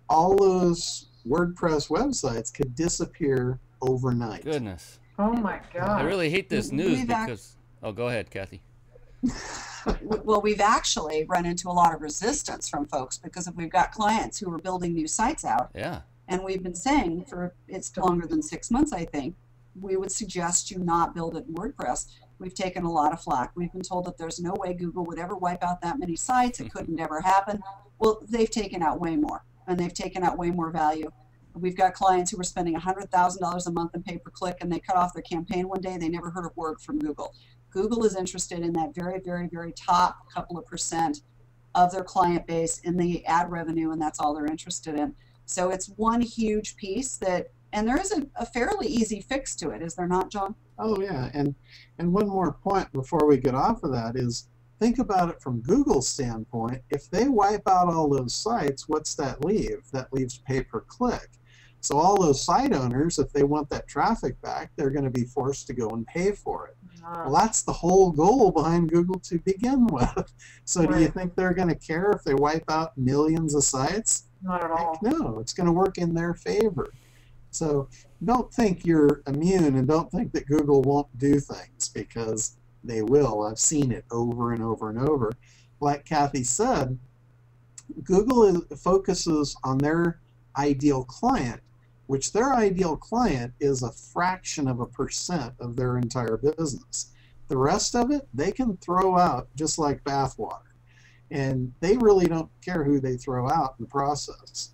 all those WordPress websites could disappear overnight. Goodness. Oh my God. I really hate this news because... Oh, go ahead, Kathy. Well, we've actually run into a lot of resistance from folks because we've got clients who are building new sites out. Yeah. And we've been saying for it's longer than 6 months, I think, we would suggest you not build it in WordPress. We've taken a lot of flack. We've been told that there's no way Google would ever wipe out that many sites. It couldn't ever happen. Well, they've taken out way more, and they've taken out way more value. We've got clients who were spending $100,000 a month in pay-per-click, and they cut off their campaign one day. They never heard a word from Google. Google is interested in that very, very, very top couple of percent of their client base in the ad revenue, and that's all they're interested in. So it's one huge piece that, and there is a fairly easy fix to it, is there not, John? Oh yeah, and one more point before we get off of that is, think about it from Google's standpoint. If they wipe out all those sites, what's that leave? That leaves pay-per-click. So all those site owners, if they want that traffic back, they're going to be forced to go and pay for it. Well, that's the whole goal behind Google to begin with. So do you think they're going to care if they wipe out millions of sites? Not at all. Heck no, it's going to work in their favor. So don't think you're immune, and don't think that Google won't do things, because they will. I've seen it over and over and over. Like Kathy said, Google focuses on their ideal client, which their ideal client is a fraction of a percent of their entire business. The rest of it, they can throw out just like bathwater. And they really don't care who they throw out in the process.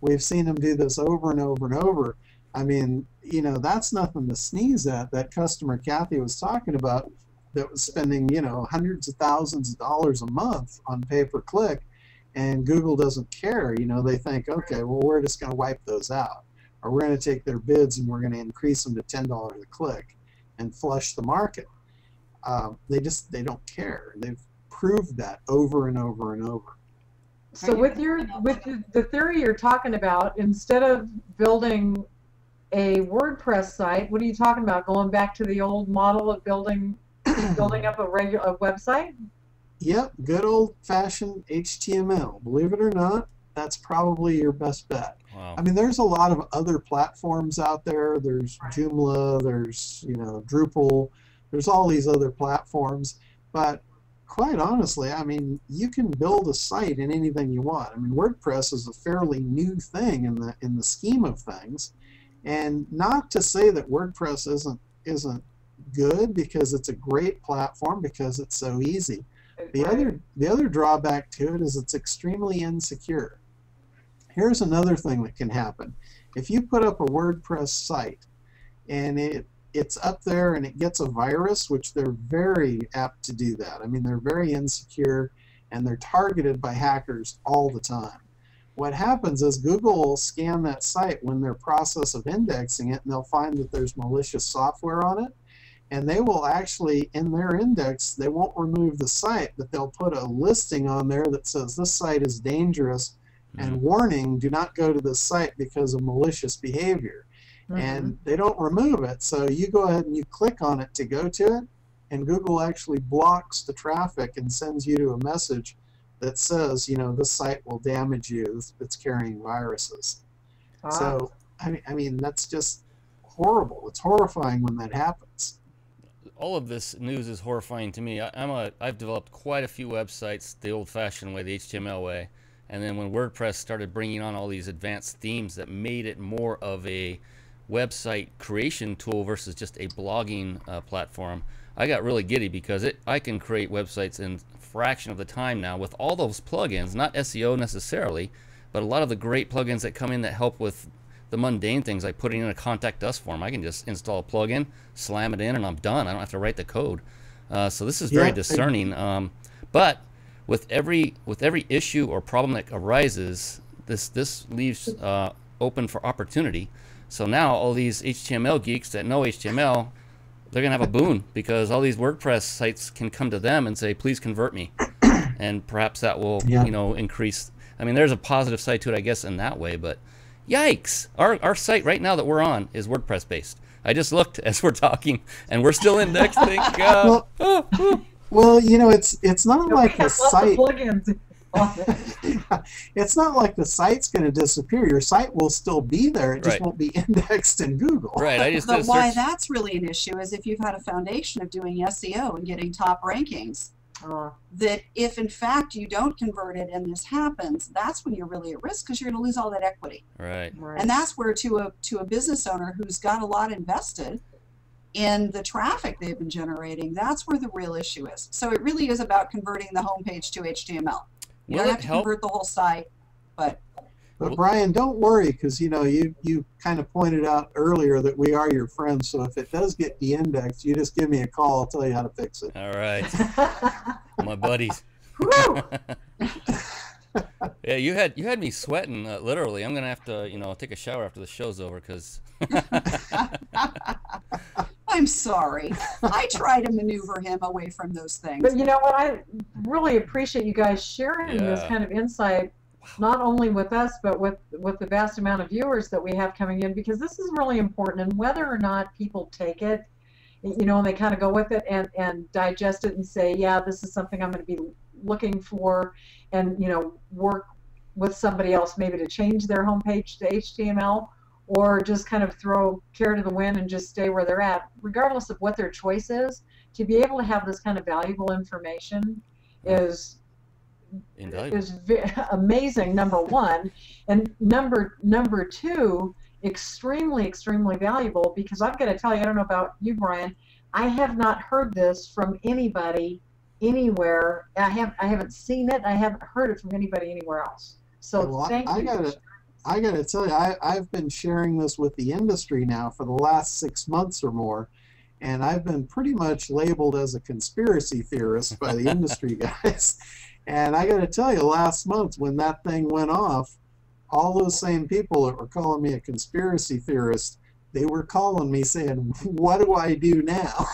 We've seen them do this over and over and over. I mean, you know, that's nothing to sneeze at. That customer Kathy was talking about that was spending, you know, hundreds of thousands of dollars a month on pay-per-click, and Google doesn't care. You know, they think, okay, well, we're just going to wipe those out. Or we're going to take their bids and we're going to increase them to $10 a click and flush the market. They don't care. They've proved that over and over and over. So with the theory you're talking about, instead of building a WordPress site, what are you talking about? Going back to the old model of building up a website? Yep, good old-fashioned HTML. Believe it or not, that's probably your best bet. Wow. I mean, there's a lot of other platforms out there. There's Joomla, there's, you know, Drupal, there's all these other platforms. But quite honestly, I mean, you can build a site in anything you want. I mean, WordPress is a fairly new thing in the scheme of things. And not to say that WordPress isn't good, because it's a great platform because it's so easy. The other drawback to it is it's extremely insecure. Here's another thing that can happen. If you put up a WordPress site and it's up there and it gets a virus, which they're very apt to do that. I mean, they're very insecure and they're targeted by hackers all the time. What happens is Google will scan that site when they're process of indexing it, and they'll find that there's malicious software on it. And they will actually, in their index, they won't remove the site, but they'll put a listing on there that says this site is dangerous, and warning, do not go to this site because of malicious behavior. And they don't remove it, so you go ahead and you click on it to go to it, and Google actually blocks the traffic and sends you to a message that says, you know, this site will damage you, it's carrying viruses. So, I mean, that's just horrible. It's horrifying when that happens. All of this news is horrifying to me. I've developed quite a few websites the old-fashioned way, the HTML way, and then when WordPress started bringing on all these advanced themes that made it more of a website creation tool versus just a blogging platform, I got really giddy because I can create websites in a fraction of the time now with all those plugins, not SEO necessarily, but a lot of the great plugins that come in that help with the mundane things like putting in a contact us form. I can just install a plugin, slam it in, and I'm done. I don't have to write the code. So this is very discerning. But with every issue or problem that arises, this leaves open for opportunity. So now all these HTML geeks that know HTML, they're gonna have a boon because all these WordPress sites can come to them and say, please convert me, and perhaps that will you know, increase. I mean, there's a positive side to it, I guess, in that way, but yikes! Our site right now that we're on is WordPress based. I just looked as we're talking, and we're still indexed. Thank God. Well, you know, it's not like the site. It's not like the site's going to disappear. Your site will still be there. It just won't be indexed in Google. Right. I just but why that's really an issue is if you've had a foundation of doing SEO and getting top rankings, that if in fact you don't convert it and this happens, that's when you're really at risk because you're going to lose all that equity. Right. And that's where to a business owner who's got a lot invested in the traffic they've been generating, that's where the real issue is. So it really is about converting the homepage to HTML. You don't have to convert the whole site, but Brian, don't worry, because you know you kind of pointed out earlier that we are your friends. So if it does get de-indexed, you just give me a call. I'll tell you how to fix it. All right, my buddies. Yeah, you had me sweating literally. I'm gonna have to take a shower after the show's over because. I'm sorry. I try to maneuver him away from those things. But you know what? I really appreciate you guys sharing this kind of insight, not only with us, but with the vast amount of viewers that we have coming in, because this is really important. And whether or not people take it, and they kind of go with it and digest it and say, yeah, this is something I'm going to be looking for, and work with somebody else maybe to change their homepage to HTML, or just kind of throw care to the wind and just stay where they're at, regardless of what their choice is. To be able to have this kind of valuable information is amazing, number one, and number two, extremely valuable, because I've got to tell you, I don't know about you, Brian, I have not heard this from anybody anywhere. I haven't seen it. I haven't heard it from anybody anywhere else. So thank you. I got to tell you, I've been sharing this with the industry now for the last 6 months or more, and I've been pretty much labeled as a conspiracy theorist by the industry guys. And I got to tell you, last month when that thing went off, all those same people that were calling me a conspiracy theorist, they were calling me saying, "What do I do now?"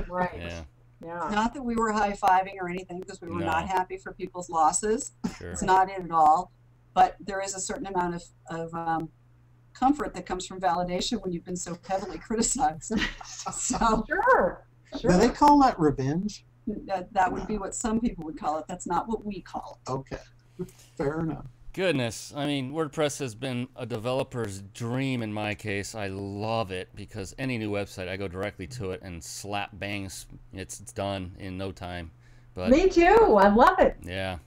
Right. Yeah. Yeah. Not that we were high-fiving or anything, because we were No. not happy for people's losses. Sure. It's not it at all. But there is a certain amount of comfort that comes from validation when you've been so heavily criticized. So Sure. Do they call that revenge? that would be what some people would call it. That's not what we call it. Okay, fair enough. Goodness, I mean, WordPress has been a developer's dream in my case. I love it because any new website, I go directly to it and slap bangs, it's done in no time. But Me too. I love it. yeah,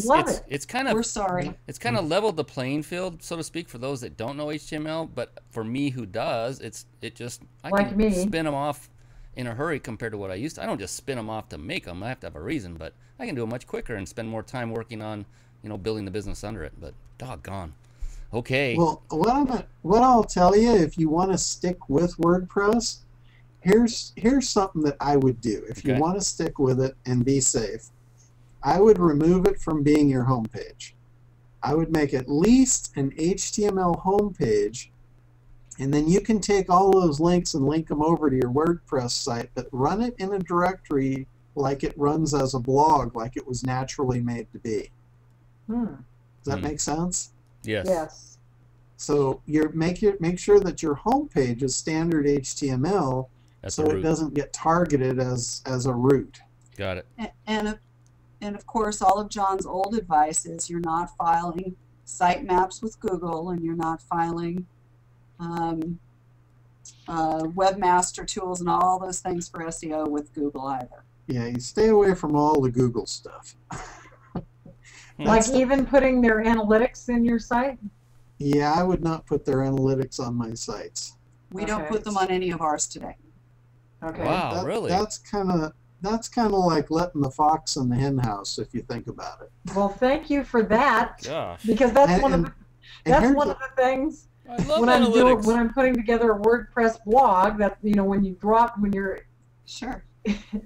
Love it. it's kind We're of sorry. it's kind of leveled the playing field, so to speak, for those that don't know HTML. But for me, who does, I Like can me. spin them off in a hurry compared to what I used to. I don't just spin them off to make them. I have to have a reason, but I can do it much quicker and spend more time working on, building the business under it. But doggone. Okay. Well, what I'll tell you, if you want to stick with WordPress, here's something that I would do. If you Okay. want to stick with it and be safe, I would remove it from being your homepage. I would make at least an HTML homepage, and then you can take all those links and link them over to your WordPress site, but run it in a directory like it runs as a blog, like it was naturally made to be. Hmm. Does that make sense? Yes. Yes. So make sure that your homepage is standard HTML, That's so the it root. doesn't get targeted as a root. Got it. And of course, all of John's old advice is you're not filing sitemaps with Google, and you're not filing webmaster tools and all those things for SEO with Google either. Yeah, you stay away from all the Google stuff. Like even putting their analytics in your site? Yeah, I would not put their analytics on my sites. We don't Okay. put them on any of ours today. Okay. Wow, really? That's kind of like letting the fox in the hen house, if you think about it. Well, thank you for that, Gosh. because that's And- one of and- the, and that's here's one the- of the things I love when analytics. when I'm putting together a WordPress blog, that when you're Sure.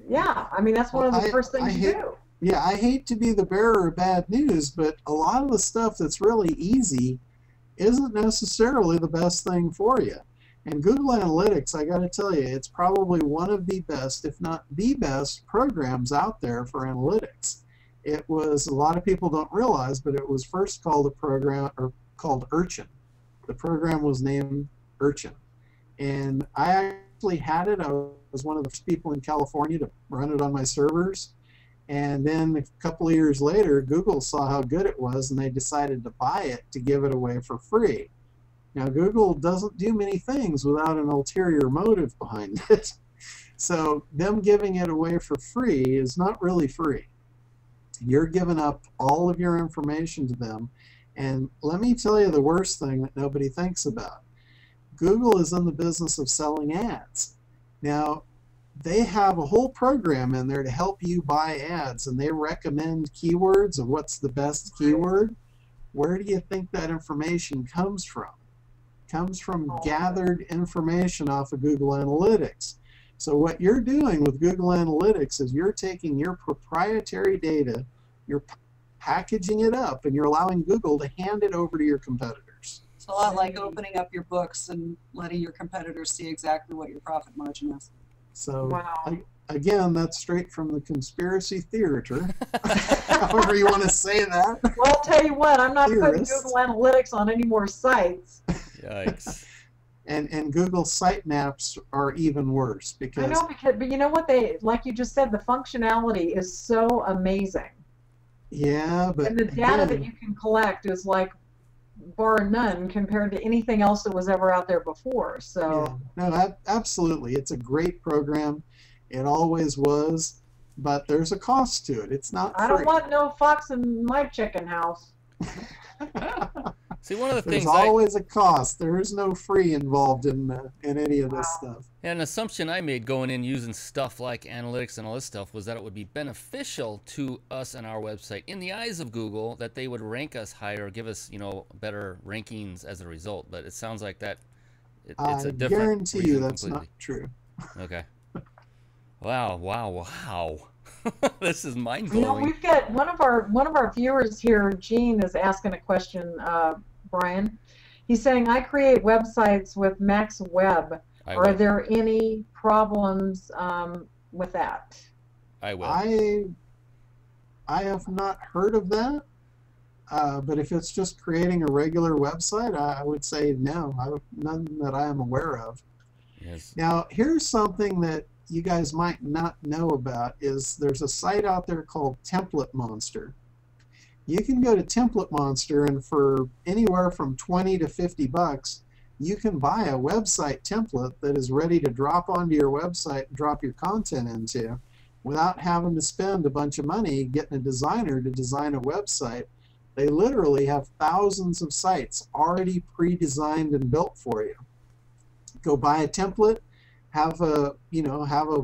yeah, I mean that's one of Well, the first I things you hate- do. Yeah, I hate to be the bearer of bad news, but a lot of the stuff that's really easy isn't necessarily the best thing for you. And Google Analytics, I got to tell you, it's probably one of the best, if not the best, programs out there for analytics. It was, a lot of people don't realize, but it was first called called Urchin. The program was named Urchin. And I actually had it. I was one of the first people in California to run it on my servers. And then a couple of years later, Google saw how good it was, and they decided to buy it to give it away for free. Now, Google doesn't do many things without an ulterior motive behind it. So them giving it away for free is not really free. You're giving up all of your information to them. And let me tell you the worst thing that nobody thinks about. Google is in the business of selling ads. Now, they have a whole program in there to help you buy ads, and they recommend keywords of what's the best keyword. Where do you think that information comes from? It comes from gathered information off of Google Analytics. So what you're doing with Google Analytics is you're taking your proprietary data, you're packaging it up, and you're allowing Google to hand it over to your competitors. It's a lot like opening up your books and letting your competitors see exactly what your profit margin is. So Wow. again, that's straight from the conspiracy theater, however you want to say that. Well, I'll tell you what, I'm not putting Theorists. Google Analytics on any more sites. Yikes. And Google sitemaps are even worse I because know, but you know what, like you just said, the functionality is so amazing. yeah, but And the data that again, you can collect is like bar none compared to anything else that was ever out there before. So yeah, no, absolutely, it's a great program. It always was, but there's a cost to it. It's not I free. don't want no fox in my chicken house. See, one of the There's things always a cost. There is no free involved in any of this stuff. an assumption I made going in using stuff like analytics and all this stuff was that it would be beneficial to us and our website in the eyes of Google, that they would rank us higher, give us, you know, better rankings as a result. But it sounds like that it's a different guarantee you reason that's completely. not true. Okay. Wow. This is mind You know, blowing. we've got one of our viewers here, Gene, is asking a question, Brian. He's saying, I create websites with Max Web. Are there any problems with that? I will. I have not heard of that, but if it's just creating a regular website, I would say no. None that I am aware of. Yes. Now, here's something that you guys might not know about. Is there's a site out there called Template Monster. You can go to Template Monster, and for anywhere from 20 to 50 bucks, you can buy a website template that is ready to drop onto your website and drop your content into without having to spend a bunch of money getting a designer to design a website. They literally have thousands of sites already pre-designed and built for you. Go buy a template, have a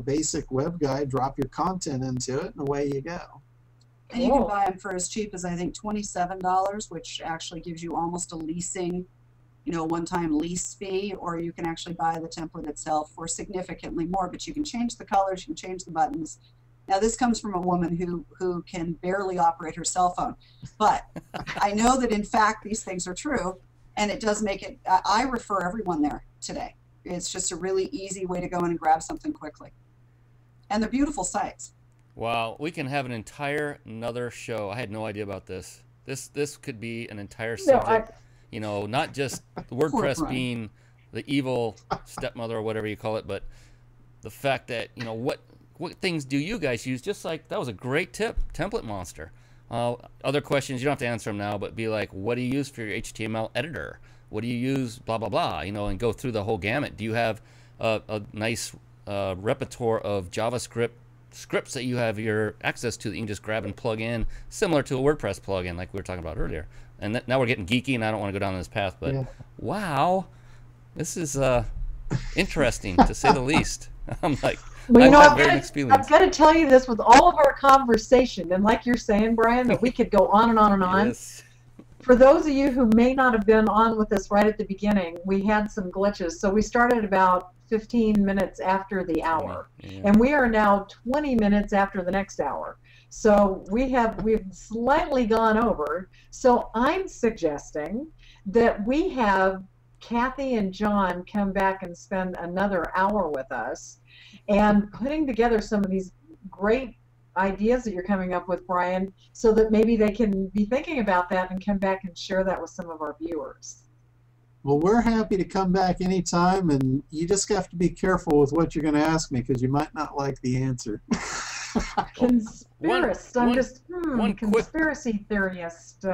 basic web guide, drop your content into it, and away you go. And you can buy them for as cheap as, I think, $27, which actually gives you almost a leasing, one-time lease fee, or you can actually buy the template itself for significantly more, but you can change the colors, you can change the buttons. Now, this comes from a woman who can barely operate her cell phone, but I know that, in fact, these things are true, and it does make it, I refer everyone there today. It's just a really easy way to go in and grab something quickly. And they're beautiful sites. Wow, we can have another show. I had no idea about this. This could be an entire subject. Not just WordPress being the evil stepmother or whatever you call it, but the fact that, what things do you guys use? Just like, that was a great tip, Template Monster. Other questions, you don't have to answer them now, but be like, what do you use for your HTML editor? What do you use, blah, blah, blah, and go through the whole gamut. Do you have a nice repertoire of JavaScript scripts that you have your access to that you can just grab and plug in, similar to a WordPress plugin like we were talking about earlier? And now we're getting geeky, and I don't want to go down this path, but yeah. Wow, this is interesting to say the least. I'm like, I've had very mixed feelings. I've got to tell you this, with all of our conversation, and like you're saying, Brian, that we could go on and on and on. Yes. For those of you who may not have been on with us right at the beginning, we had some glitches. So we started about 15 minutes after the hour. Yeah. And we are now 20 minutes after the next hour. So we've slightly gone over. So I'm suggesting that we have Kathy and John come back and spend another hour with us and putting together some of these great ideas that you're coming up with, Brian, so that maybe they can be thinking about that and come back and share that with some of our viewers. Well, we're happy to come back anytime, and you just have to be careful with what you're going to ask me, because you might not like the answer. Conspiracist. I'm just conspiracy theorist.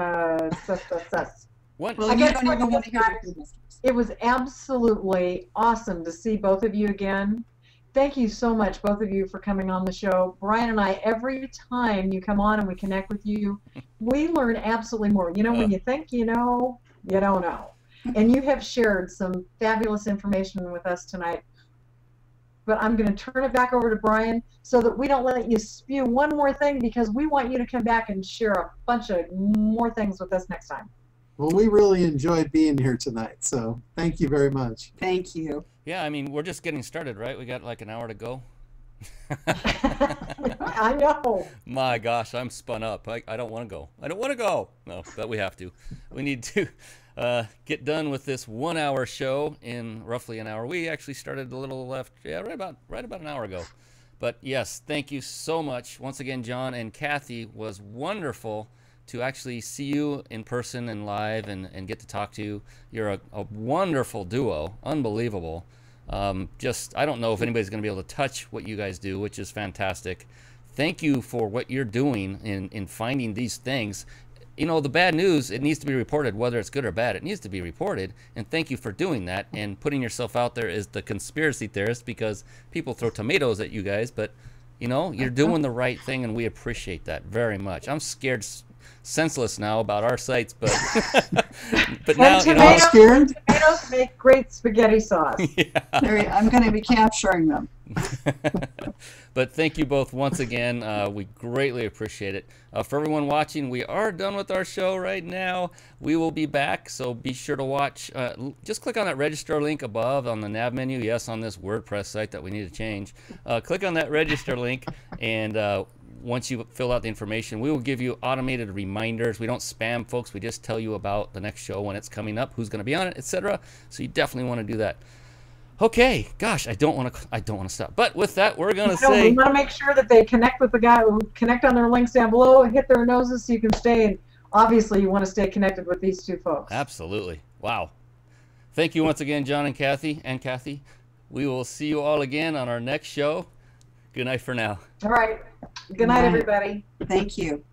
It was absolutely awesome to see both of you again. Thank you so much, both of you, for coming on the show. Brian and I, every time you come on and we connect with you, we learn absolutely more. When you think you know, you don't know. And you have shared some fabulous information with us tonight. But I'm going to turn it back over to Brian so that we don't let you spew one more thing, because we want you to come back and share a bunch of more things with us next time. Well, we really enjoyed being here tonight, so thank you very much. Thank you. Yeah, I mean, we're just getting started, right? We got like an hour to go. I know. My gosh, I'm spun up. I don't want to go. I don't want to go. No, but we have to. We need to get done with this 1 hour show in roughly an hour. We actually started a little left, right about an hour ago. But yes, thank you so much. Once again, John and Kathy, was wonderful to actually see you in person and live and get to talk to you. You're a wonderful duo, unbelievable. I don't know if anybody's going to be able to touch what you guys do, which is fantastic. Thank you for what you're doing in finding these things. The bad news, it needs to be reported, whether it's good or bad. It needs to be reported, and thank you for doing that and putting yourself out there as the conspiracy theorist, because people throw tomatoes at you guys, but you're doing the right thing, and we appreciate that very much. I'm scared senseless now about our sites, but but And now Not scared? tomatoes make great spaghetti sauce. I'm going to be capturing them. But thank you both once again. We greatly appreciate it. For everyone watching, we are done with our show right now. We will be back, so be sure to watch. Just click on that register link above on the nav menu. Yes, on this WordPress site that we need to change. Click on that register link, and once you fill out the information, we will give you automated reminders. We don't spam folks. We just tell you about the next show when it's coming up, who's going to be on it, etc. So you definitely want to do that. Okay, gosh, I don't want to stop. But with that, we're going to say we want to make sure that they connect with the guy, connect on their links down below, hit their noses so you can stay. And obviously, you want to stay connected with these two folks. Absolutely. Wow. Thank you once again, John and Kathy. We will see you all again on our next show. Good night for now. All right. Good night, everybody. Thank you.